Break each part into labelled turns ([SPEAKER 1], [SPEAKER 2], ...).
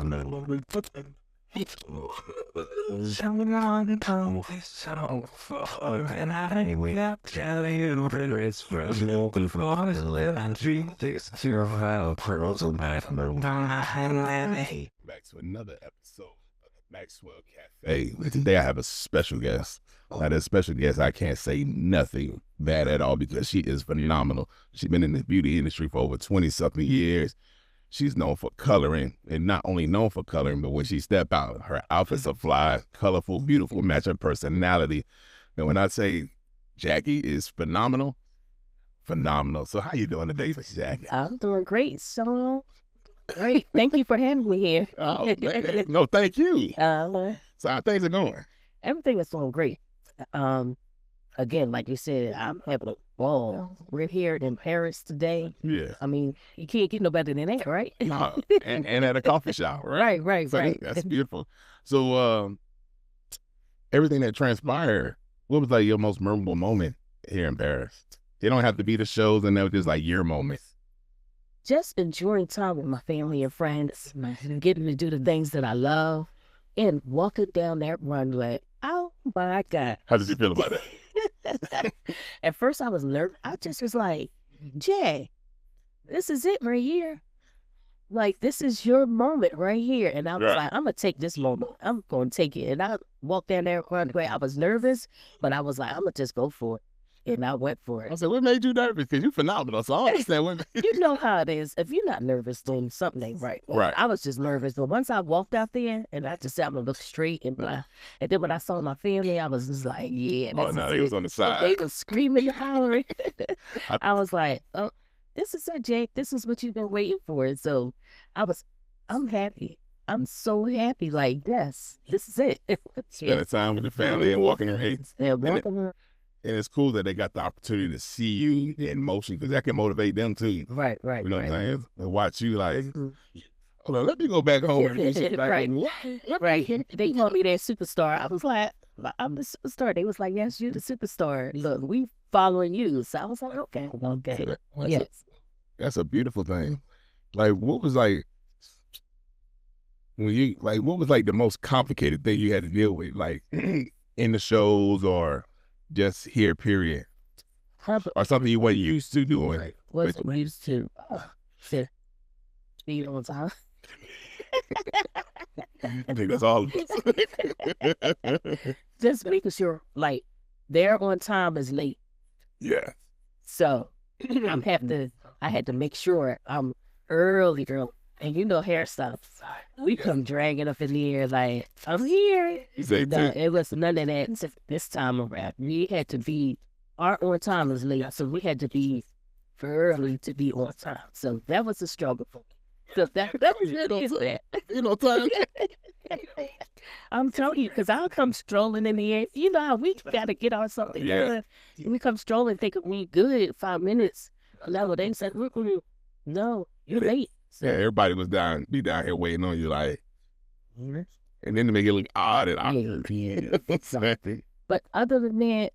[SPEAKER 1] And I without telling you, it's from local flowers, and three days to your file, pearls of my
[SPEAKER 2] Back to another episode of the Maxwell Cafe. Today I have a special guest. Now, that special guest, I can't say nothing bad at all because she is phenomenal. She's been in the beauty industry for over 20-something years. She's known for coloring, and not only known for coloring, but when she step out, her outfits are fly, colorful, beautiful, match her personality. And when I say Jackie is phenomenal, phenomenal. So how you doing today, Jackie?
[SPEAKER 3] I'm doing great. So great. Thank you for having me here.
[SPEAKER 2] Oh, no, thank you.
[SPEAKER 3] So
[SPEAKER 2] how things are going?
[SPEAKER 3] everything is going great. Again, like you said, I'm having a ball. We're here in Paris today.
[SPEAKER 2] Yeah.
[SPEAKER 3] I mean, you can't get no better than that, right?
[SPEAKER 2] No, and at a coffee shop, right?
[SPEAKER 3] Right.
[SPEAKER 2] So that's beautiful. So everything that transpired, what was like your most memorable moment here in Paris? It don't have to be the shows, and that was just like your moment.
[SPEAKER 3] Just enjoying time with my family and friends, getting to do the things that I love, and walking down that runway. Oh my God.
[SPEAKER 2] How did you feel about that?
[SPEAKER 3] At first I was nervous. I just was like, Jay, this is it right here. Like, this is your moment right here. And I was
[SPEAKER 2] Right.
[SPEAKER 3] like, I'm going to take this moment. I'm going to take it. And I walked down there runway. I was nervous, but I was like, I'm going to just go for it. And I went for
[SPEAKER 2] I
[SPEAKER 3] it.
[SPEAKER 2] said, what made you nervous? Because you're phenomenal. So I understand what made
[SPEAKER 3] You know how it is. If you're not nervous, then something ain't right.
[SPEAKER 2] Right.
[SPEAKER 3] I was just nervous. But once I walked out there and I just said, I'm going to look straight and blind. And then when I saw my family, I was just like, yeah.
[SPEAKER 2] Oh,
[SPEAKER 3] this
[SPEAKER 2] no,
[SPEAKER 3] is
[SPEAKER 2] they was
[SPEAKER 3] it.
[SPEAKER 2] on the side.
[SPEAKER 3] They was screaming and hollering.
[SPEAKER 2] I-
[SPEAKER 3] I was like, oh, this is it, Jake. This is what you've been waiting for. And so I'm happy. I'm so happy. Like, yes, this is it.
[SPEAKER 2] Spending time with the family and walking her heads.
[SPEAKER 3] Yeah, welcome her.
[SPEAKER 2] And it's cool that they got the opportunity to see you in motion because that can motivate them too.
[SPEAKER 3] Right.
[SPEAKER 2] You know what I'm
[SPEAKER 3] right.
[SPEAKER 2] saying? And watch you like,
[SPEAKER 3] Mhm.
[SPEAKER 2] hold on, let me go back home. And like,
[SPEAKER 3] Right.
[SPEAKER 2] what?
[SPEAKER 3] Right. They called me their superstar. I was like, I'm the superstar. They was like, yes, you're the superstar. Look, we following you. So I was like, okay. Yes.
[SPEAKER 2] That's a beautiful thing. Like, what was like, what was like the most complicated thing you had to deal with, like in the shows or just here, period? Or something you weren't used to doing?
[SPEAKER 3] Was used to be on time.
[SPEAKER 2] I think that's all.
[SPEAKER 3] Just making sure, like, they're on time is late.
[SPEAKER 2] Yeah.
[SPEAKER 3] So I had to make sure I'm early. And you know, hairstyles, we come dragging up in the air like, I'm here.
[SPEAKER 2] You say
[SPEAKER 3] No,
[SPEAKER 2] too.
[SPEAKER 3] it was none of that this time around. We had to be, our on time was late, so we had to be early to be on time. So that was a struggle for me. So that was really sad.
[SPEAKER 2] You know, time.
[SPEAKER 3] I'm telling you, because I'll come strolling in the air. You know how we got to get our something done. We come strolling thinking we good 5 minutes. No, they said, no, you're late.
[SPEAKER 2] Yeah, everybody was down here waiting on you, like, and then to make it look odd and awkward.
[SPEAKER 3] Yeah.
[SPEAKER 2] Exactly.
[SPEAKER 3] But other than that,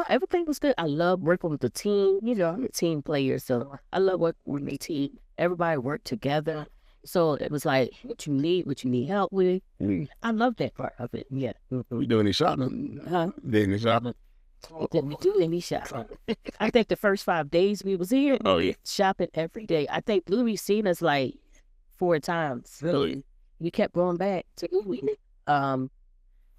[SPEAKER 3] everything was good. I love working with the team. You know, I'm a team player, so I love working with my team. Everybody worked together. So it was like, what you need help with. I love that part of it. Yeah.
[SPEAKER 2] We doing any shopping?
[SPEAKER 3] Huh?
[SPEAKER 2] Doing any shopping?
[SPEAKER 3] Didn't do any shopping. I think the first 5 days we was here,
[SPEAKER 2] Oh, yeah.
[SPEAKER 3] shopping every day. I think Louis seen us like 4 times.
[SPEAKER 2] Really?
[SPEAKER 3] We kept going back to Louis.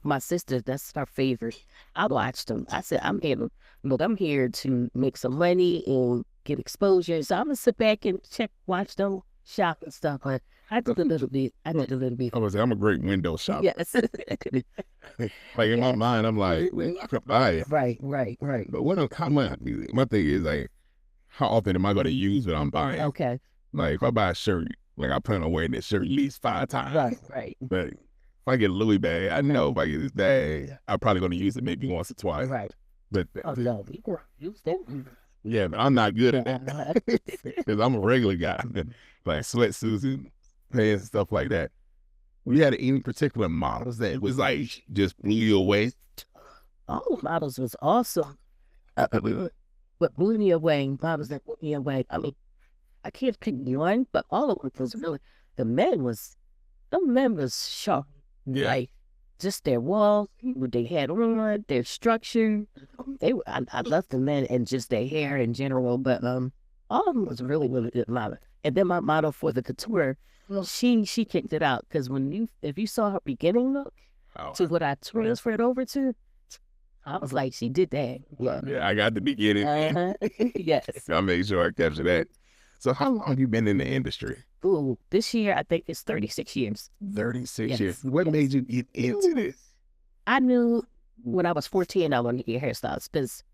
[SPEAKER 3] My sister, that's her favorite. I watched them. I said, I'm here to make some money and get exposure. So I'm gonna sit back and watch them shop and stuff. But I did a little bit.
[SPEAKER 2] I was gonna say, I'm a great window shopper.
[SPEAKER 3] Yes.
[SPEAKER 2] Like in my mind, I'm like, well, I could buy it.
[SPEAKER 3] Right.
[SPEAKER 2] But my thing is like, how often am I gonna use what I'm buying?
[SPEAKER 3] Okay.
[SPEAKER 2] Like if I buy a shirt, like I plan on wearing this shirt at least 5 times.
[SPEAKER 3] Right.
[SPEAKER 2] But if I get a Louis bag, I know if I get this bag, I'm probably gonna use it maybe once or twice.
[SPEAKER 3] Right.
[SPEAKER 2] But
[SPEAKER 3] Oh no, we can use that.
[SPEAKER 2] yeah, but I'm not good at that because I'm a regular guy, like sweatsuits and pants and stuff like that. We had any particular models that was like just blew you away?
[SPEAKER 3] All models was awesome. But blew me away. Models that blew me away. I mean, I can't pick one, but all of them was really. the men was sharp.
[SPEAKER 2] Yeah.
[SPEAKER 3] Like, just their walls, what they had on, their structure. I love the men and just their hair in general, but all of them was really, really good model. And then my model for the couture, she kicked it out, because if you saw her beginning look to what I transferred over to, I was like, she did that.
[SPEAKER 2] Yeah, I got the beginning.
[SPEAKER 3] Yes.
[SPEAKER 2] I made sure I captured that. So how long have you been in the industry?
[SPEAKER 3] Ooh, this year I think it's 36 years.
[SPEAKER 2] 36 years. What made you get into this?
[SPEAKER 3] I knew when I was 14 I wanted to get hairstyles, because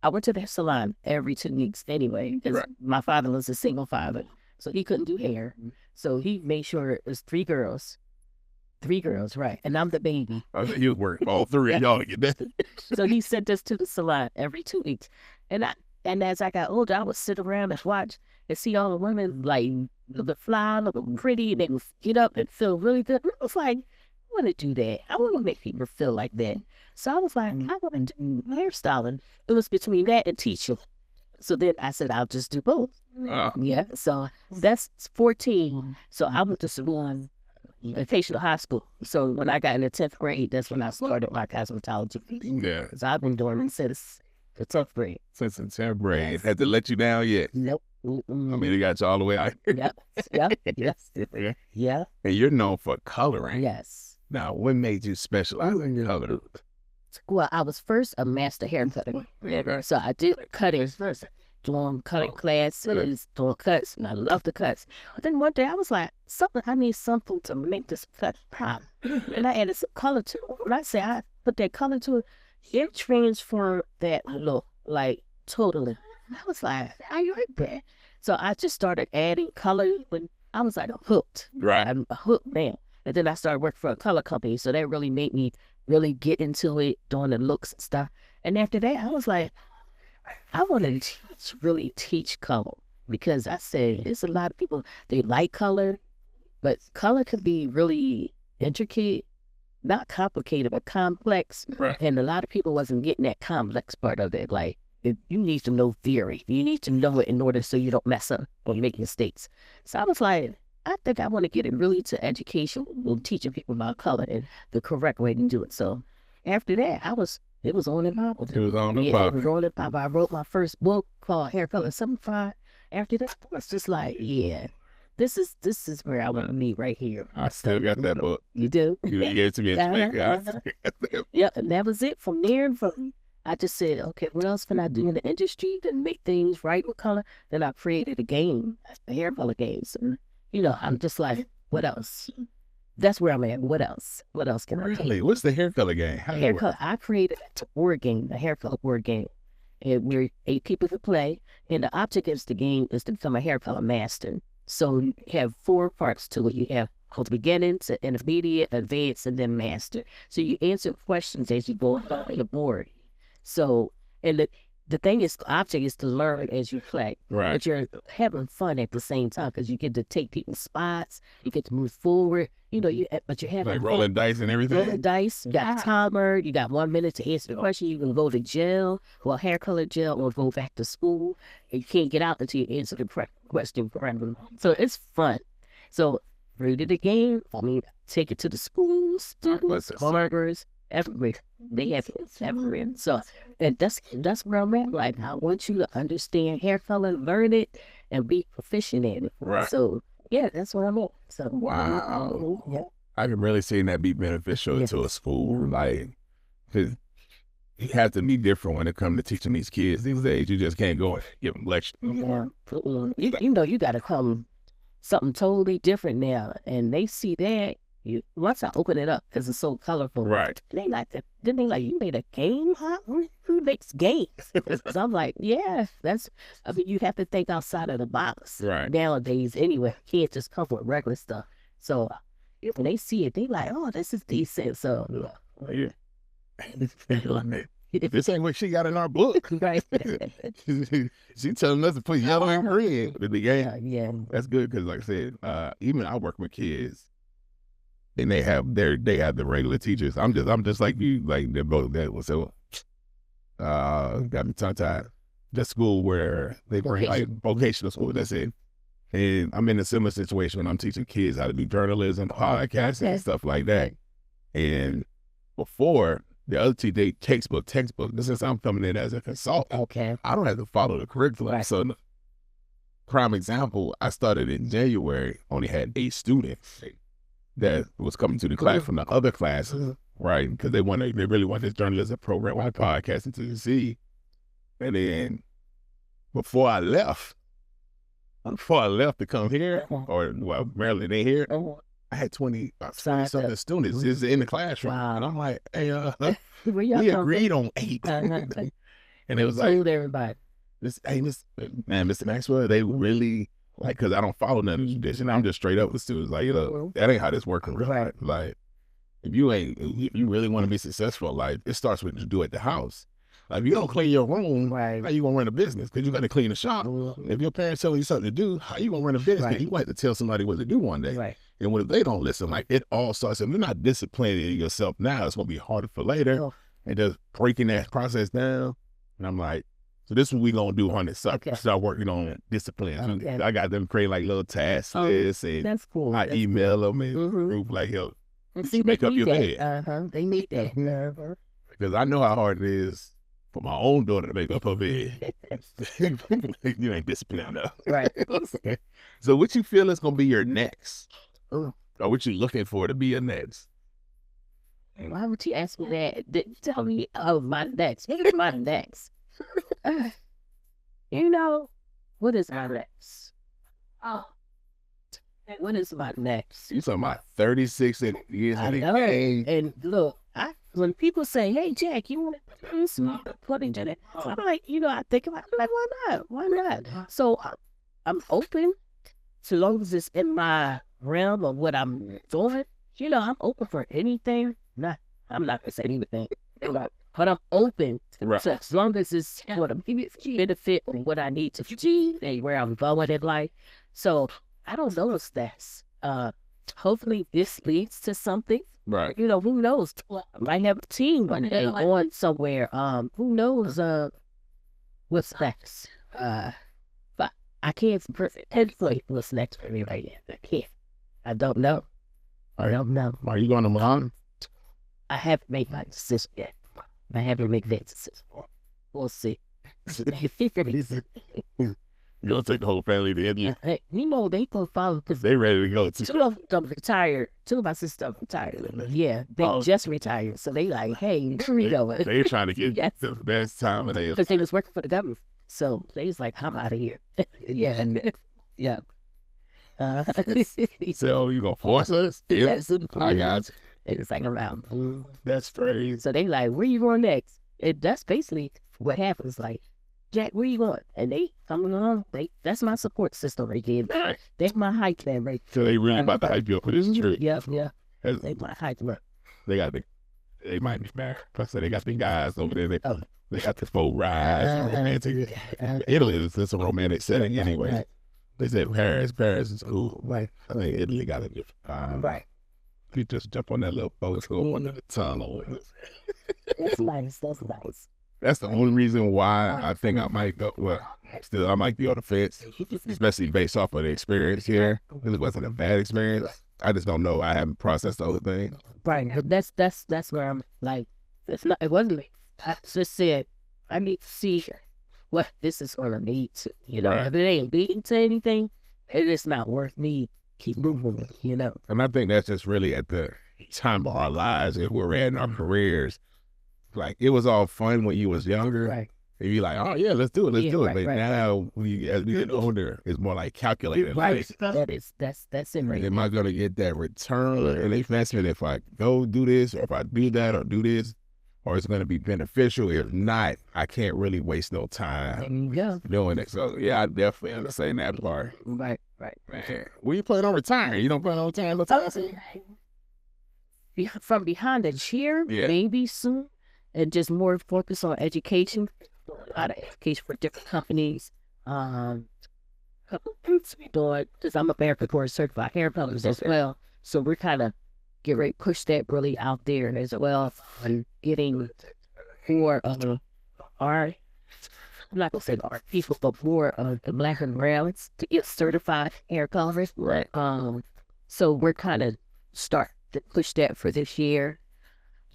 [SPEAKER 3] I went to the salon every 2 weeks anyway, because my father was a single father, so he couldn't do hair. So he made sure it was 3 girls. 3 girls, right. And I'm the baby.
[SPEAKER 2] You work all 3 of y'all to get that.
[SPEAKER 3] So he sent us to the salon every 2 weeks. And as I got older, I would sit around and watch and see all the women like look fly, look pretty, and they would get up and feel really good. I was like, I want to do that. I want to make people feel like that. So I was like, I want to do hairstyling. It was between that and teaching. So then I said, I'll just do both. Yeah. So that's 14. So I went to school, vocational high school. So when I got in the 10th grade, that's when I started my cosmetology.
[SPEAKER 2] Yeah.
[SPEAKER 3] So I've been doing it since the 10th grade.
[SPEAKER 2] Since the 10th grade. Had to let you down yet?
[SPEAKER 3] Nope.
[SPEAKER 2] I mean, it got you all the way out here.
[SPEAKER 3] Yep. Yeah.
[SPEAKER 2] And you're known for coloring.
[SPEAKER 3] Yes.
[SPEAKER 2] Now, what made you specialize in color?
[SPEAKER 3] Well, I was first a master hair cutter. So I did cutting first, doing cutting classes, doing cuts, and I love the cuts. But then one day I was like, I need something to make this cut pop. And I added some color to it. When I say I put that color to it, it transformed that look, like, totally. I was like, how you like that? So I just started adding color when I was like hooked.
[SPEAKER 2] Right.
[SPEAKER 3] I'm a hooked man. And then I started working for a color company. So that really made me really get into it, doing the looks and stuff. And after that, I was like, I want to really teach color, because I said there's a lot of people, they like color, but color could be really intricate, not complicated, but complex.
[SPEAKER 2] Right.
[SPEAKER 3] And a lot of people wasn't getting that complex part of it. Like, you need to know theory. You need to know it in order so you don't mess up or make mistakes. So I was like, I think I want to get it really to education, teaching people about color and the correct way to do it. So after that, it was on and pop.
[SPEAKER 2] It was on and
[SPEAKER 3] Yeah,
[SPEAKER 2] pop.
[SPEAKER 3] it was on and pop. I wrote my first book called Hair Color 75. After that, I was just like, yeah, this is where I want to be, right here.
[SPEAKER 2] I still got that book.
[SPEAKER 3] You do?
[SPEAKER 2] You gave it to me.
[SPEAKER 3] Yeah, and that was it. From there, I just said, okay, what else can I do in the industry to make things right with color? Then I created a game, a hair color game. So, I'm just like, what else? That's where I'm at. What else? What else can I take?
[SPEAKER 2] Really? What's the hair color game?
[SPEAKER 3] Hair color. I created a board game, a hair color board game. And we're 8 people to play. And the object of the game is to become a hair color master. So you have 4 parts to it. You have the beginning to intermediate, advanced, and then master. So you answer questions as you go on the board. So, and the thing is, the object is to learn as you play.
[SPEAKER 2] Right.
[SPEAKER 3] But you're having fun at the same time, because you get to take people's spots, you get to move forward, but you're having
[SPEAKER 2] like
[SPEAKER 3] fun.
[SPEAKER 2] rolling dice and everything.
[SPEAKER 3] Rolling dice, you got a timer, you got 1 minute to answer the question, you can go to jail, or hair color jail, or go back to school, and you can't get out until you answer the question correctly. So it's fun. So, rated the game, take it to the schools, barbers, everywhere. They have it everywhere. So, and that's where I'm at. Like, I want you to understand hair color, learn it, and be proficient in it.
[SPEAKER 2] Right.
[SPEAKER 3] So, yeah, that's where I'm at. So,
[SPEAKER 2] Wow.
[SPEAKER 3] Yeah.
[SPEAKER 2] I can really see that be beneficial to a school. Like, because you have to be different when it comes to teaching these kids these days. You just can't go and give them lectures.
[SPEAKER 3] Yeah. You got to come something totally different now. And they see that. Once I open it up, because it's so colorful.
[SPEAKER 2] Right.
[SPEAKER 3] They like that. Then they like, you made a game, huh? Who makes games? So I'm like, yeah, you have to think outside of the box.
[SPEAKER 2] Right.
[SPEAKER 3] Nowadays, anyway, you can't just come with regular stuff. So when they see it, they like, oh, this is decent. So,
[SPEAKER 2] Yeah. This ain't what she got in our book.
[SPEAKER 3] right.
[SPEAKER 2] She telling us to put yellow and red in the game.
[SPEAKER 3] Yeah.
[SPEAKER 2] That's good, because like I said, even I work with kids, and they have the regular teachers. I'm just like you, like they're both that was so got me tongue tied. The school where they bring like vocational school, that's it. And I'm in a similar situation when I'm teaching kids how to do journalism, podcasts, and stuff like that. And before, the other two, they textbook. Since I'm coming in as a consultant, I don't have to follow the curriculum.
[SPEAKER 3] Right.
[SPEAKER 2] So, prime example, I started in January, only had 8 students that was coming to the class from the other classes, right? Because they really want this journalism program with podcasting to see. And then before I left to come here, or well, Maryland ain't here, I had 20-something students just in the classroom.
[SPEAKER 3] Wow.
[SPEAKER 2] And I'm like, hey,
[SPEAKER 3] we
[SPEAKER 2] agreed on 8. And it was like,
[SPEAKER 3] everybody.
[SPEAKER 2] Mr. Maxwell, they really, like, because I don't follow none of the tradition. I'm just straight up with students, like, that ain't how this working.
[SPEAKER 3] Right.
[SPEAKER 2] Like, if you really want to be successful, like, it starts with what you do at the house. Like, if you don't clean your room, how you gonna run a business? Because you got to clean the shop. If your parents tell you something to do, how you gonna run a business? You might have to tell somebody what to do one day.
[SPEAKER 3] Right.
[SPEAKER 2] And what if they don't listen? Like, it all starts, if you're not disciplining yourself now, it's gonna be harder for later. And just breaking that process down. And I'm like, so this is what we gonna do on this. Start working on discipline. I got them create like little tasks. And
[SPEAKER 3] that's cool.
[SPEAKER 2] I email them in group like, yo, make up your bed.
[SPEAKER 3] They need that.
[SPEAKER 2] Because I know how hard it is for my own daughter to make up her bed. You ain't disciplined enough.
[SPEAKER 3] Right.
[SPEAKER 2] So what you feel is going to be your next? Or what you looking for to be your next?
[SPEAKER 3] Why would you ask me that? Tell me, my next. Here's my next. You know, what is my next? What is my next?
[SPEAKER 2] You talking about 36 years
[SPEAKER 3] I
[SPEAKER 2] of
[SPEAKER 3] know.
[SPEAKER 2] age.
[SPEAKER 3] And look, when people say, hey, Jack, you want to do some putting to that? I'm like, I think about it, I'm like, why not? Why not? So I'm open, so long as it's in my realm of what I'm doing. I'm open for anything. I'm not going to say anything, but I'm open.
[SPEAKER 2] Right.
[SPEAKER 3] So as long as it's what a benefit from what I need to achieve and where I'm going in life. So I don't know if that's, hopefully this leads to something.
[SPEAKER 2] Right.
[SPEAKER 3] Who knows? I might have a team one day on somewhere. Who knows what's next? But I can't pinpoint what's next for me right now. I can't. I don't know. I don't know.
[SPEAKER 2] Are you going to Milan?
[SPEAKER 3] I haven't made my decision yet. I haven't made that decision. We'll see.
[SPEAKER 2] You're going to take the whole family to India?
[SPEAKER 3] Hey, they go follow because
[SPEAKER 2] they ready to go too.
[SPEAKER 3] 2 of them retired. 2 of my sisters retired. Yeah, they just retired. So they like, hey,
[SPEAKER 2] They're trying to get the best time of their life.
[SPEAKER 3] Because they was working for the government. So they was like, I'm out of here. Yeah.
[SPEAKER 2] So you going to force us?
[SPEAKER 3] Yeah.
[SPEAKER 2] I got you.
[SPEAKER 3] It was like around.
[SPEAKER 2] That's crazy.
[SPEAKER 3] So they like, where you going next? That's basically what happens. Like, Jack, where you going? And they coming along. That's my support system right there. That's my hype plan right there.
[SPEAKER 2] So they really about to hype you up for this trip.
[SPEAKER 3] Yeah. They my hype plan.
[SPEAKER 2] They might be married. I said they got the guys over there. They got the full ride. Romantic. Italy is just a romantic setting anyway.
[SPEAKER 3] Right.
[SPEAKER 2] They said Paris is cool.
[SPEAKER 3] Right.
[SPEAKER 2] I think Italy got a different
[SPEAKER 3] Right.
[SPEAKER 2] You just jump on that little boat, go under the tunnel.
[SPEAKER 3] That's nice.
[SPEAKER 2] That's the only reason why I think I might go. Well, still, I might be on the fence, especially based off of the experience here. It wasn't a bad experience. I just don't know. I haven't processed the whole thing.
[SPEAKER 3] Right. But that's where I'm like, it wasn't me. I just said, I need to see what this is going to lead to.
[SPEAKER 2] Right.
[SPEAKER 3] If it ain't leading to anything, it is not worth me keep moving.
[SPEAKER 2] And I think that's just really at the time of our lives, if we're in our careers. Like, it was all fun when you was younger.
[SPEAKER 3] Right.
[SPEAKER 2] And you're like, oh, yeah, let's do it.
[SPEAKER 3] Right,
[SPEAKER 2] But now, as we get older, it's more like calculated.
[SPEAKER 3] Right. That's it right.
[SPEAKER 2] Am I going to get that return on an investment if I go do this, or if I do that or do this? Or it's going to be beneficial? If not, I can't really waste no time doing it. So, yeah, I definitely understand that part.
[SPEAKER 3] Right.
[SPEAKER 2] Man, when you plan on retiring, you don't plan on retiring no time soon?
[SPEAKER 3] From behind the chair, maybe soon. And just more focus on education. A lot of education for different companies. Because I'm a American Board Certified Hair Colorist as well. So we're kind of getting ready to push that really out there as well. And getting more of our I'm not gonna say art people, but more of the black and browns to get certified hair colorist.
[SPEAKER 2] Right.
[SPEAKER 3] So we're kind of start to push that for this year,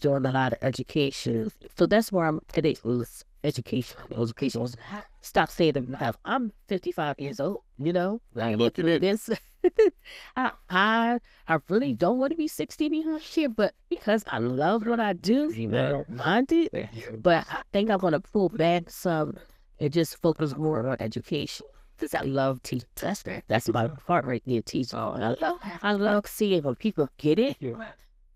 [SPEAKER 3] doing a lot of education. So that's where I'm today was education. Education was stop saying that I'm 55 years old, you know?
[SPEAKER 2] I ain't looking at
[SPEAKER 3] This I really don't want to be 60 behind here, but because I love what I do, I don't mind it. But I think I'm gonna pull back some and just focus more on education. Because I love teaching. That's my part right there, teaching. I love seeing when people get it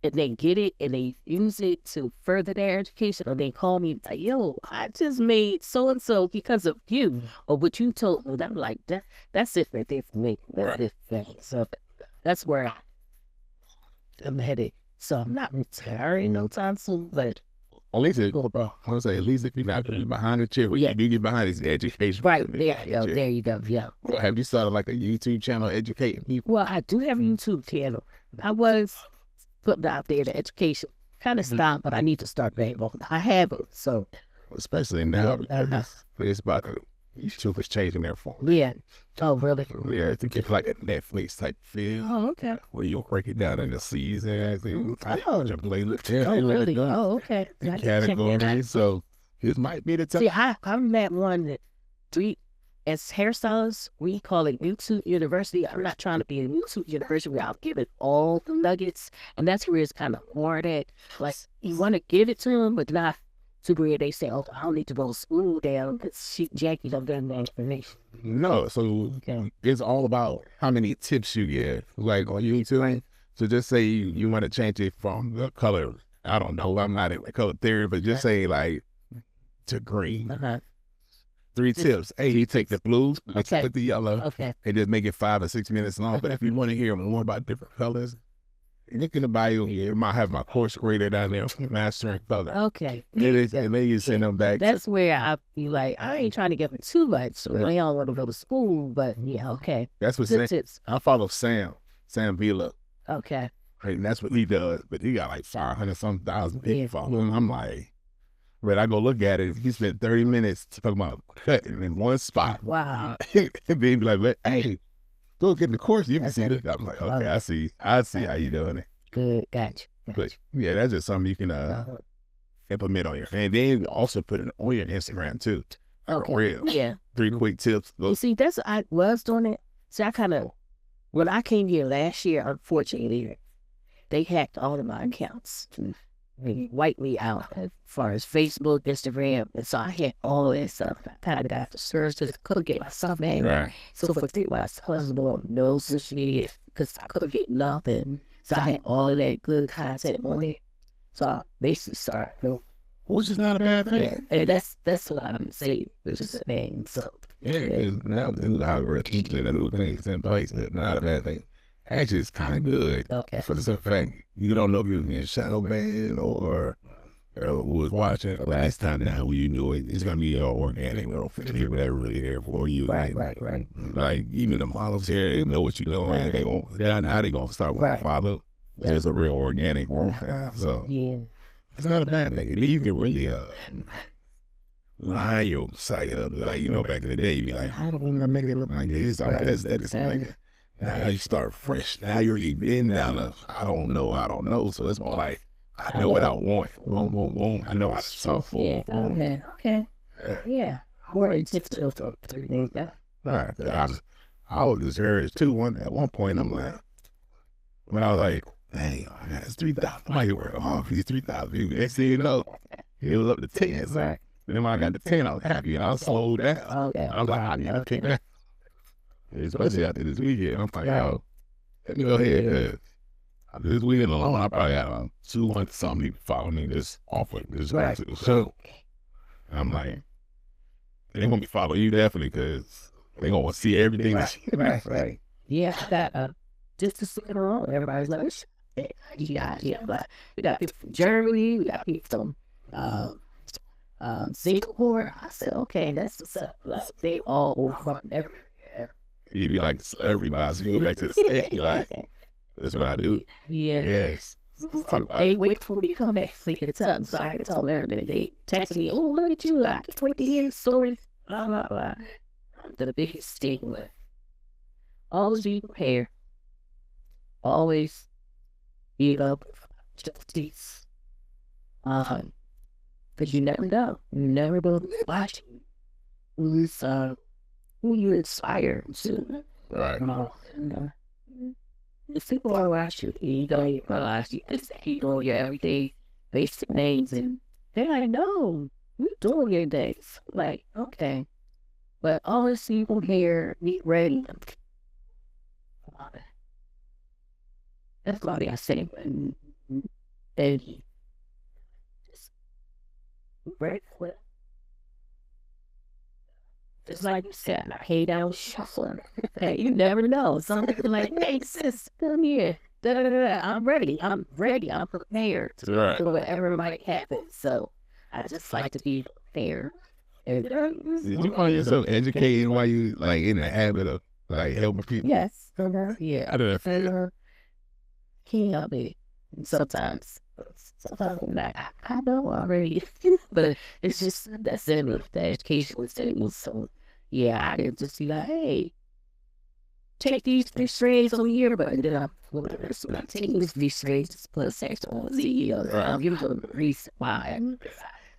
[SPEAKER 3] and they get it and they use it to further their education, or they call me like, yo, I just made so and so because of you or what you told me. I'm like, that's it right there for me. That's it. So that's where I'm headed. So I'm not retiring no time soon, but
[SPEAKER 2] at least at least if you're not behind the chair, what you do get behind is education.
[SPEAKER 3] right there, there you go. Yeah.
[SPEAKER 2] Well, have you started like a YouTube channel educating people?
[SPEAKER 3] Well, I do have a YouTube channel. I was putting out there the education. Kind of stopped, but I need to start back. I have it, so.
[SPEAKER 2] Especially now, it's about YouTube is changing their form.
[SPEAKER 3] Yeah. Oh, really?
[SPEAKER 2] Yeah, to get like a Netflix type feel.
[SPEAKER 3] Oh, okay.
[SPEAKER 2] Where you'll break it down into seasons.
[SPEAKER 3] Really? Oh, okay.
[SPEAKER 2] Categories. So this might be the time.
[SPEAKER 3] See, I'm that one that as hairstylists, we call it YouTube University. I'm not trying to be a YouTube University where I'll give it all the nuggets. And that's where it's kind of hard at. Like, you want to give it to them, but not to where they say, oh, I don't need to go to school down because Jackie don't get the information.
[SPEAKER 2] No, so it's all about how many tips you get. Like on YouTube, so just say you want to change it from the color. I don't know, I'm not in color theory, but just say like to green. 3 tips. Hey, you take the blue, with the yellow, and just make it 5 or 6 minutes long. But if you want to hear more about different colors, look in the bio here. It might have my course grader down there for mastering color.
[SPEAKER 3] Okay.
[SPEAKER 2] And then you send them back.
[SPEAKER 3] That's where I be like, I ain't trying to give them too much. So they don't want to go to school, but yeah, okay.
[SPEAKER 2] That's what tips. I follow Sam Vila.
[SPEAKER 3] Okay.
[SPEAKER 2] And that's what he does. But he got like 500-some thousand people following. I'm like, but I go look at it. He spent 30 minutes talking about cutting in one spot.
[SPEAKER 3] Wow.
[SPEAKER 2] And then be like, hey, go get in the course. You can see it. I'm like, okay, I see how you doing it.
[SPEAKER 3] Good, gotcha.
[SPEAKER 2] But yeah, that's just something you can implement on your, and then also put it on your Instagram too.
[SPEAKER 3] Okay. Yeah.
[SPEAKER 2] 3 quick tips.
[SPEAKER 3] You see, I was doing it. See, I kind of, when I came here last year, unfortunately, they hacked all of my accounts. They wiped me out as far as Facebook, Instagram, and so I had all that stuff. I kind of got the search to couldn't get myself back.
[SPEAKER 2] Right.
[SPEAKER 3] So for my husband, no social media because I couldn't get nothing. So I had all of that good content on it. So I basically started,
[SPEAKER 2] which is not a bad thing.
[SPEAKER 3] And that's what I'm saying, which is a thing. So
[SPEAKER 2] because now the algorithms and the new things in place, it's not a bad thing. Actually, it's kind of good.
[SPEAKER 3] Okay.
[SPEAKER 2] For the simple fact, you don't know if you're being shadow banned or who was watching last time now you knew it. It's going to be organic. We don't fit people that really there for you.
[SPEAKER 3] Right.
[SPEAKER 2] Like, even the models here, they know what you're doing. Now they're going to start with a follow. There's a real organic one. So, it's not a bad thing. You can really line your site up. Like, back in the day, you'd be like, I don't want to make it look like this. Now you start fresh. Now you're in down I don't know. So it's more like, I know what I want. Boom. I know how to solve for.
[SPEAKER 3] Yeah, okay. Yeah. More intentional to everything. Yeah.
[SPEAKER 2] All right. I was discouraged too. At one point, I'm like, when I was like, dang, it's 3,000. I might work off these 3,000 people. Next thing you know, it was up to 10. Then when I got to 10, I was happy and I slowed down.
[SPEAKER 3] Okay.
[SPEAKER 2] I was like, I need to kick that. Especially after this weekend, I'm like, yo, let me go ahead. This weekend alone, I probably had 200 something people follow me just off of this show. I'm like, they're going to be following you definitely because they're going to see everything.
[SPEAKER 3] Right. Yeah, that just to sit around, everybody's like, but we got people from Germany, we got people from Singapore. I said, okay, that's what's up. Like, they all from everywhere.
[SPEAKER 2] You be like everybody, so you go back to the state, like, that's what I do.
[SPEAKER 3] Yeah.
[SPEAKER 2] Yes.
[SPEAKER 3] They wait for me to come back, so you can tell them. So I can tell them everything. They text me, oh, look at you, like 20 years story. blah, blah, blah. The biggest thing was always be prepared. Always be up justice. Because you never know. You never know who's watching. Who's, who you inspire to.
[SPEAKER 2] Right.
[SPEAKER 3] If people are watching, you don't even realize you just doing your everyday basic things, and they're like, no, you're doing your days. Like, okay. But all the people here need ready. That's why I say, and just ready for it. Just like you said, I hate out shuffling. Hey, you never know. Some people like, hey, sis, come here. Da, da, da, da. I'm ready. I'm prepared
[SPEAKER 2] Right.
[SPEAKER 3] for whatever might happen. So I just like to be prepared.
[SPEAKER 2] Did you find yourself educating while you like in the habit of like helping people?
[SPEAKER 3] Yes. Yeah.
[SPEAKER 2] I don't know.
[SPEAKER 3] Can't help it. Sometimes I'm like, I know already. But it's just, that's it. The education was saying. So, yeah, I can just be like, hey, take these 3 strays over here. But then I'm taking these 3 strays, just put a sex on Z. I'll give them a reason why.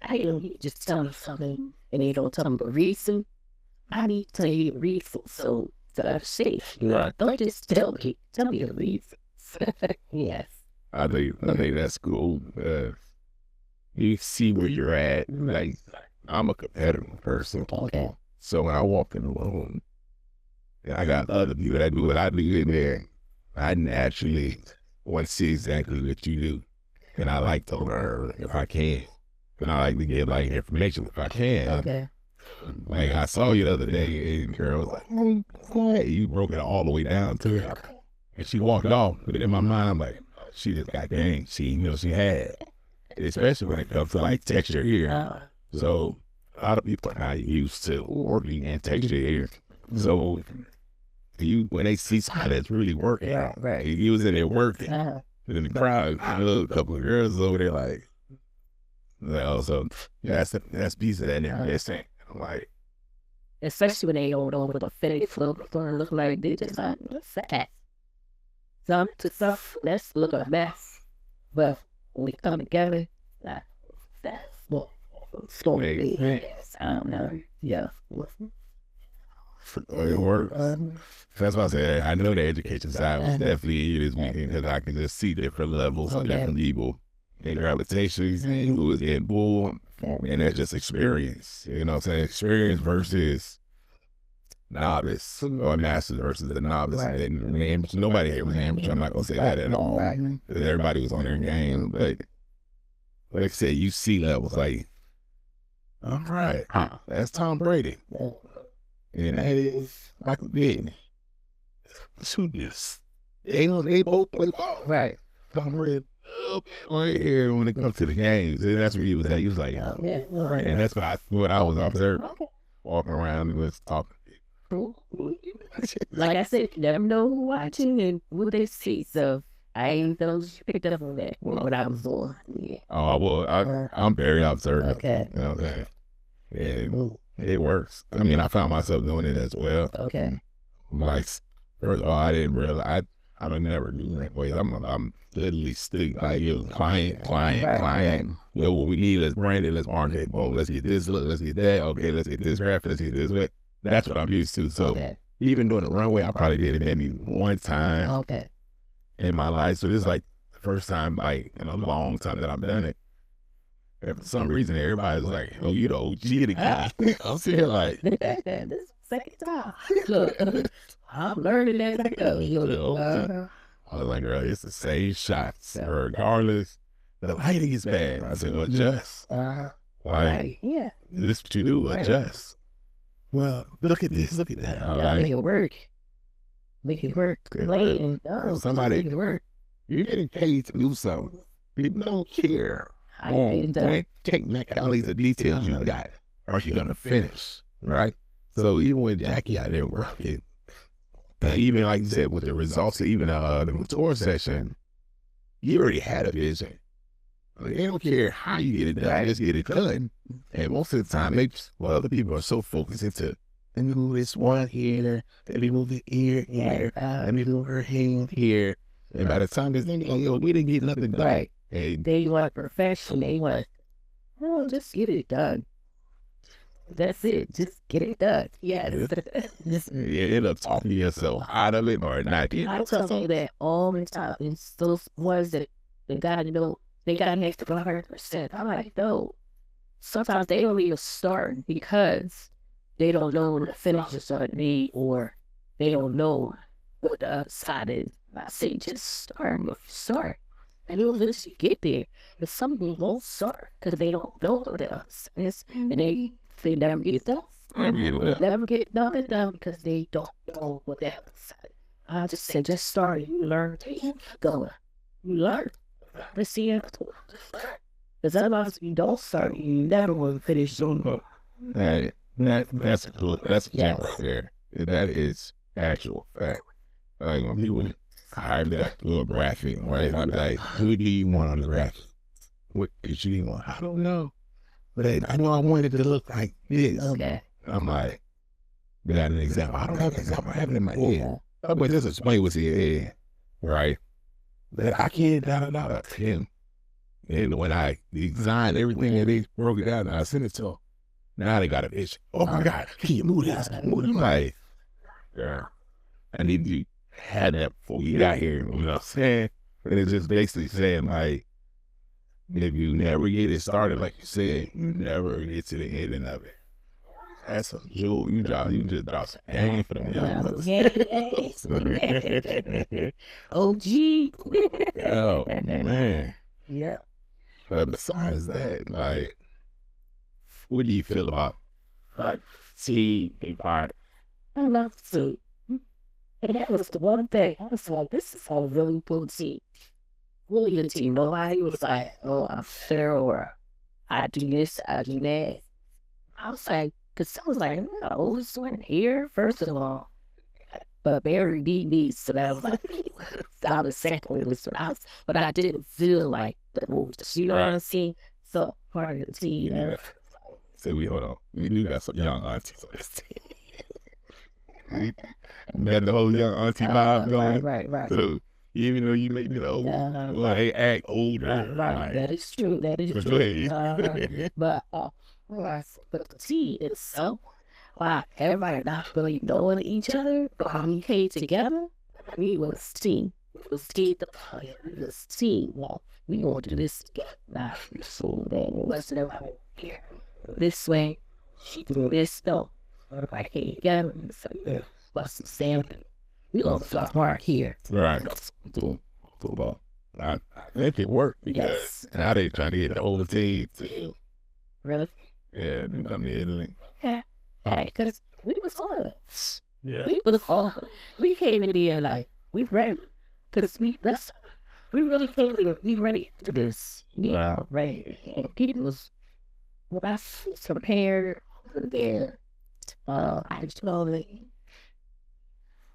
[SPEAKER 3] I don't just tell me something and they don't tell me the reason. I need to tell you the reason so that I'm safe.
[SPEAKER 2] Right.
[SPEAKER 3] Don't just tell me the reason. Yes.
[SPEAKER 2] I think that's cool. You see where you're at. Like, I'm a competitive person.
[SPEAKER 3] Okay.
[SPEAKER 2] So when I walk in the room, and I got other people that do what I do in there, I naturally want to see exactly what you do. And I like to learn if I can. And I like to get like information if I can.
[SPEAKER 3] Okay.
[SPEAKER 2] Like I saw you the other day and the girl was like, oh, what? You broke it all the way down to her. And she walked off. But in my mind, I'm like, she just got game. She had. Especially when it comes to like texture here. So a lot of people are not used to working and texture here. So when they see somebody that's really working,
[SPEAKER 3] right.
[SPEAKER 2] you was in there working. In the crowd, a couple of girls over there like, so that's piece of that there. I'm like,
[SPEAKER 3] especially when they don't know what a fitted look like, they just like, what's that? Some to stuff, let's look a mess. But when we come together, like, that's what it's going to be. Yes, I don't know. Yeah.
[SPEAKER 2] It works. That's why I said I know the education side was definitely this weekend because I can just see different levels of different people in their limitations, who was getting bull, and that's just experience. You know what I'm saying? Experience versus novice, or master versus the novice. Right. And nobody here was amateur. I'm not gonna say that at all. Right. Everybody was on their game, but like I said, you see levels like, all right, that's Tom Brady, and that is Michael Vick. Shoot this. They both play ball.
[SPEAKER 3] Right.
[SPEAKER 2] Tom Brady right here when it comes to the games, and that's where he was at. He was like, right, and that's what I was observing, walking around and was talking.
[SPEAKER 3] Like I said, you never know who's watching and what they see. So I ain't those picked up on that what I was doing. Yeah.
[SPEAKER 2] Oh well, I'm very observant.
[SPEAKER 3] Okay.
[SPEAKER 2] You know what I'm saying? It works. I mean, I found myself doing it as well.
[SPEAKER 3] Okay.
[SPEAKER 2] Like, first of all, I didn't realize I don't never do that way. I'm literally stick like you client. You know what we need? Let's brand it. Let's market it. Oh, let's get this. Let's get that. Okay, let's get this graphic. Let's get this. That's what I'm used to. So even doing the runway, I probably did it maybe one time in my life. So this is like the first time like in a long time that I've done it. And for some reason, everybody's like, "Oh, you the OG the guy." I'm sitting like,
[SPEAKER 3] "This is the second time." Look, I'm learning as I go.
[SPEAKER 2] I was like, "Girl, it's the same shots, regardless. The lighting is bad." I said, "Adjust." Like,
[SPEAKER 3] yeah,
[SPEAKER 2] this is what you do. Adjust. Well, look at this. Look at that.
[SPEAKER 3] Make it work. Make it work.
[SPEAKER 2] Somebody,
[SPEAKER 3] make it work.
[SPEAKER 2] You're getting paid to do something. People don't care. Technicalities of details you got. Are you gonna finish? Right. So even with Jackie out there working, even like you said with the results, even the tour session, you already had a vision. They don't care how you get it done, just get it done. And most of the time, other people are so focused into, let me move this one here, let me move the ear here, let me move her hand here. And by the time this thing, we didn't get nothing done.
[SPEAKER 3] Right.
[SPEAKER 2] And
[SPEAKER 3] They want perfection. They want, oh, just get it done. That's it. Just get it done. Yes.
[SPEAKER 2] you end up talking yourself out of it or not.
[SPEAKER 3] I tell you that all the time. It's those ones that they gotta know, they got an extra 100%. I'm like, no. Sometimes they don't even start because they don't know what the finish is going to be, or they don't know what the other side is. I say, just start. And you'll eventually get there. But some people won't start because they don't know what else is. And they never get done. Never get nothing done because they don't know what else is. I just say, just start. You learn. Keep going. You learn. Let's see it. Because otherwise, if you don't start, you never will finish.
[SPEAKER 2] That's a right there. That is actual fact. Like when people hire that little graphic, right? I'm like, who do you want on the graphic? What did you want? I don't know. But I know I wanted it to look like this.
[SPEAKER 3] Okay.
[SPEAKER 2] I'm like, got an example. I don't have an example. I have it in my head. But just explain what's in your head, right? But I can't doubt him. And when I designed everything and they broke it down and I sent it to them, now they got an issue. Oh my God, can you move this? I'm like, yeah, I need you to have that before you got here. You know what I'm saying? And it's just basically saying, like, if you never get it started, like you said, you never get to the ending of it. That's a jewel. You just drop some game for them.
[SPEAKER 3] OG.
[SPEAKER 2] Oh, man.
[SPEAKER 3] Yeah.
[SPEAKER 2] But besides that, like, what do you feel about tea and part?
[SPEAKER 3] I love tea. And that was the one thing. I was like, this is a really good tea. Really good tea. Nobody was like, oh, I'm sure, or I do this, I do that. I was like, because I was like, I'm the oldest one here, first of all. But Barry beat me, so that was like, I was second oldest one. But I didn't feel like the oldest, you know what I'm saying? So part of the tea, you know.
[SPEAKER 2] So hold on. We do got some young aunties on this team. We got the whole young auntie vibe going.
[SPEAKER 3] Right.
[SPEAKER 2] So even though you may be the old, they act older.
[SPEAKER 3] Right. That is true. That is
[SPEAKER 2] But
[SPEAKER 3] true.
[SPEAKER 2] go ahead.
[SPEAKER 3] But the tea itself, wow, everybody not really knowing each other, but how we came together, we was team. It was team the party. We was team. Well, we gonna do this together. Nah, so then it wasn't everybody here. This way, she do this though. Everybody came together. So what's the same? We gonna start right here.
[SPEAKER 2] Right. Football. I think it worked because now they trying to get the whole team to.
[SPEAKER 3] Really?
[SPEAKER 2] Yeah, they come to Italy.
[SPEAKER 3] Yeah. Because we was on.
[SPEAKER 2] Yeah.
[SPEAKER 3] We was on. We came in there like, we ready. Because we really came in, we ready to this. Yeah, right. And people was, what I prepared there. I just know that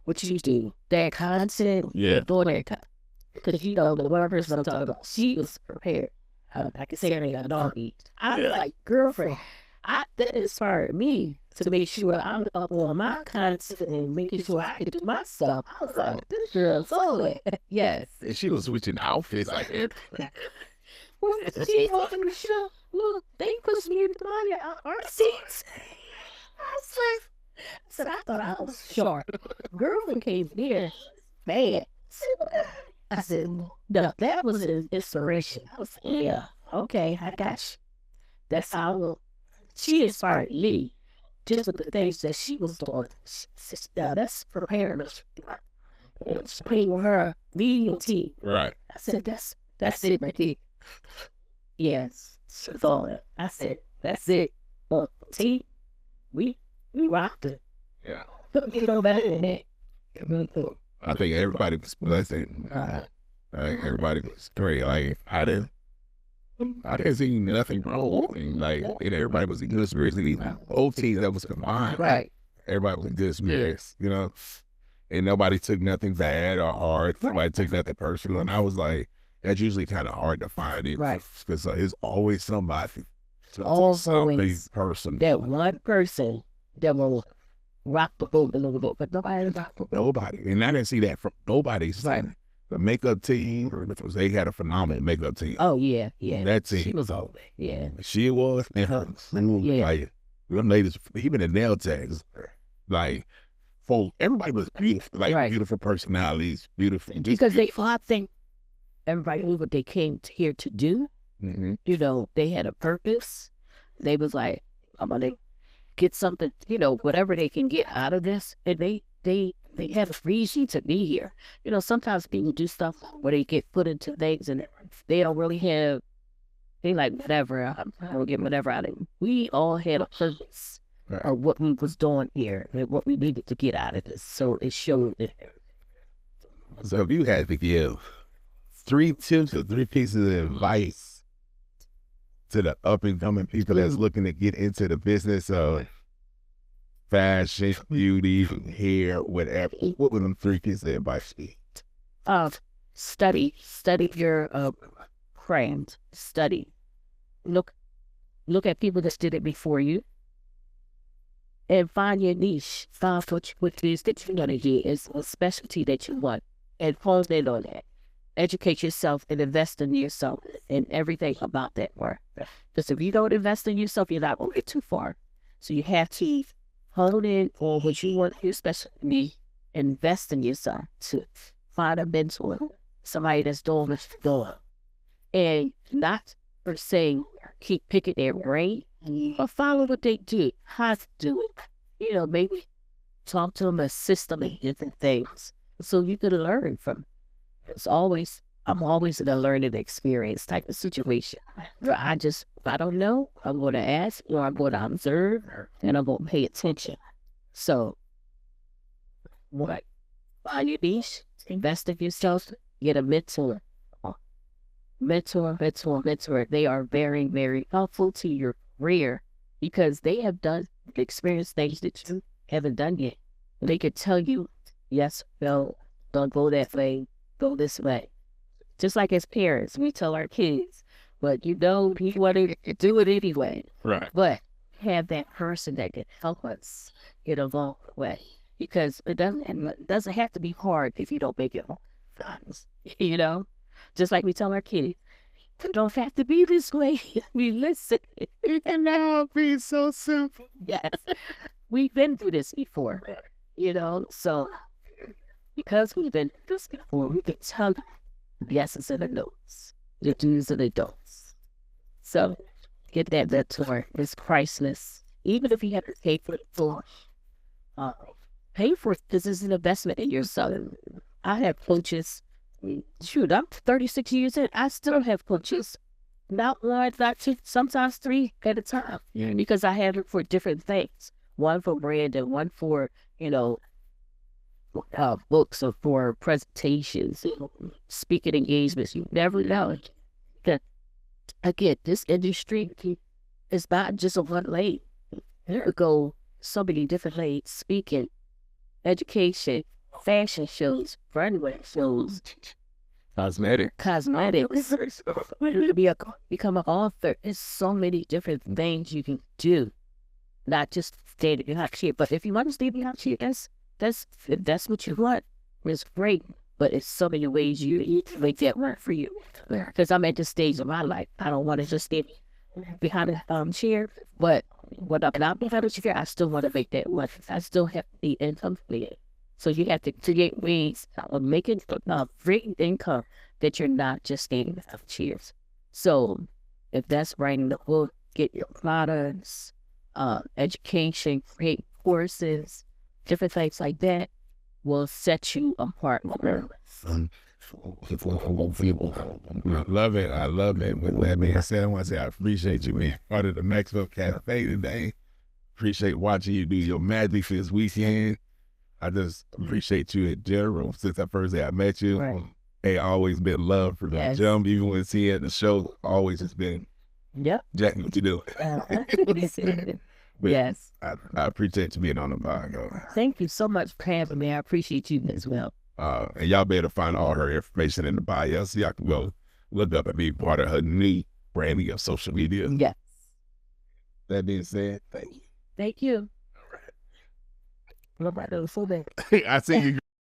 [SPEAKER 3] what you do, that content, doing that content. Because you know, the one person I'm talking about, she was prepared. I can say her name, a doggy. I was like, girlfriend, that inspired me to make sure I'm up on my content and making sure I can do my stuff. I was like, this girl's solid. Yes.
[SPEAKER 2] And she was switching outfits like that.
[SPEAKER 3] Well, she opened the show. Look, they put me in the money on our seats. I said, I thought I was short. Girlfriend came there, bad. I said, no, that was an inspiration. I was like, yeah, okay, I got you. That's how she inspired me, just with the things that she was doing. That's preparing us. It's playing with her medium team.
[SPEAKER 2] Right.
[SPEAKER 3] I said, that's it right there. Yes, that's all. I said, that's it. Team, we rocked it.
[SPEAKER 2] Yeah.
[SPEAKER 3] You know better than that.
[SPEAKER 2] I think everybody was blessing. Like everybody was great. Like I didn't see nothing wrong. Like everybody was in good spirits. Old teams that was combined.
[SPEAKER 3] Right.
[SPEAKER 2] Everybody was in good spirits. You know, and nobody took nothing bad or hard. Nobody took nothing personal. And I was like, that's usually kind of hard to find it.
[SPEAKER 3] Right.
[SPEAKER 2] Because it's always somebody.
[SPEAKER 3] Always
[SPEAKER 2] person.
[SPEAKER 3] that one person that will rock the boat a little bit, but nobody rock the boat.
[SPEAKER 2] Nobody. And I didn't see that from nobody's side. The makeup team, they had a phenomenal makeup team.
[SPEAKER 3] Oh, yeah, yeah.
[SPEAKER 2] That team.
[SPEAKER 3] She was over. Yeah.
[SPEAKER 2] She was, and her.
[SPEAKER 3] Yeah.
[SPEAKER 2] Like, them ladies, even the nail tags, like, for everybody was beautiful, like,
[SPEAKER 3] Right.
[SPEAKER 2] beautiful personalities, beautiful.
[SPEAKER 3] Because I think everybody knew what they came here to do.
[SPEAKER 2] Mm-hmm.
[SPEAKER 3] You know, they had a purpose. They was like, I'm gonna get something, you know, whatever they can get out of this. And they have a reason to be here. You know, sometimes people do stuff where they get put into things and they don't really have, they like, whatever, I don't get whatever out of it. We all had a purpose of what we was doing here and what we needed to get out of this. So it showed that.
[SPEAKER 2] So if you had to give 3 tips or 3 pieces of advice to the up-and-coming people that's looking to get into the business of fashion, beauty, hair, whatever, what would them 3 pieces of advice be?
[SPEAKER 3] Study your craft. Study. Look at people that did it before you, and find your niche. Find what it is that you're gonna do. Is a specialty that you want, and hone in on that. Educate yourself and invest in yourself and everything about that work. Because if you don't invest in yourself, you're not going to get too far. So you have to hone in on what you want your specialty, invest in yourself to find a mentor, somebody that's doing what you're doing. And not per se keep picking their brain, but follow what they do, how to do it. You know, maybe talk to them, assist them in different things so you can learn from it. I'm always in a learning experience type of situation. If I don't know, I'm going to ask or I'm going to observe and I'm going to pay attention. So, find your niche, invest in yourself, get a mentor. Mentor. They are very, very helpful to your career because they have experienced things that you haven't done yet. They could tell you, yes, no, don't go that way. Go this way. Just like as parents, we tell our kids, but you know, you want to do it anyway.
[SPEAKER 2] Right.
[SPEAKER 3] But have that person that can help us get a long way. Because it doesn't have to be hard if you don't make it hard. You know? Just like we tell our kids, it don't have to be this way. We listen. And now it'll be so simple. Yes. We've been through this before. You know? So because we've been through this before, we can tell the yeses and the nos, the do's and the don'ts. So get that mentor. It's priceless. Even if you have to pay for it, pay for it because it's an investment in yourself. I have coaches. Shoot, I'm 36 years in. I still have coaches. Not one, not two, sometimes 3 at a time. Yeah. Because I have it for different things. One for brand and one for, you know, books or for presentations, speaking engagements. You never know. Again, this industry is not just a one lane. There could go so many different lanes: speaking, education, fashion shows, runway shows, cosmetics. Become an author. There's so many different things you can do. Not just stay behind here, but if you want to stay behind here, if that's what you want, it's great. But it's so many ways you need to make that work for you. Because I'm at this stage of my life. I don't want to just stay behind a chair. But when I'm not behind a chair, I still want to make that work. I still have the income for it. So you have to create ways of making great income that you're not just standing behind chairs. So if that's writing the book, get your products, education, create courses, different things like that will set you apart.
[SPEAKER 2] I love it. I love it. With that being said, I want to say I appreciate you being part of the Maxwell Cafe today. Appreciate watching you do your magic this weekend. I just appreciate you in general. Since the first day I met you, Hey, always been love for the jump. Even when seeing at the show, always has been Jackie, what you doing?
[SPEAKER 3] Yes.
[SPEAKER 2] I appreciate you being on the podcast.
[SPEAKER 3] Thank you so much for having me. I appreciate you as well.
[SPEAKER 2] And y'all be able to find all her information in the bio, so y'all can go look up and be part of her new branding of social media.
[SPEAKER 3] Yes.
[SPEAKER 2] That being said, thank you.
[SPEAKER 3] Thank you.
[SPEAKER 2] All right.
[SPEAKER 3] What about those so bad?
[SPEAKER 2] I see you.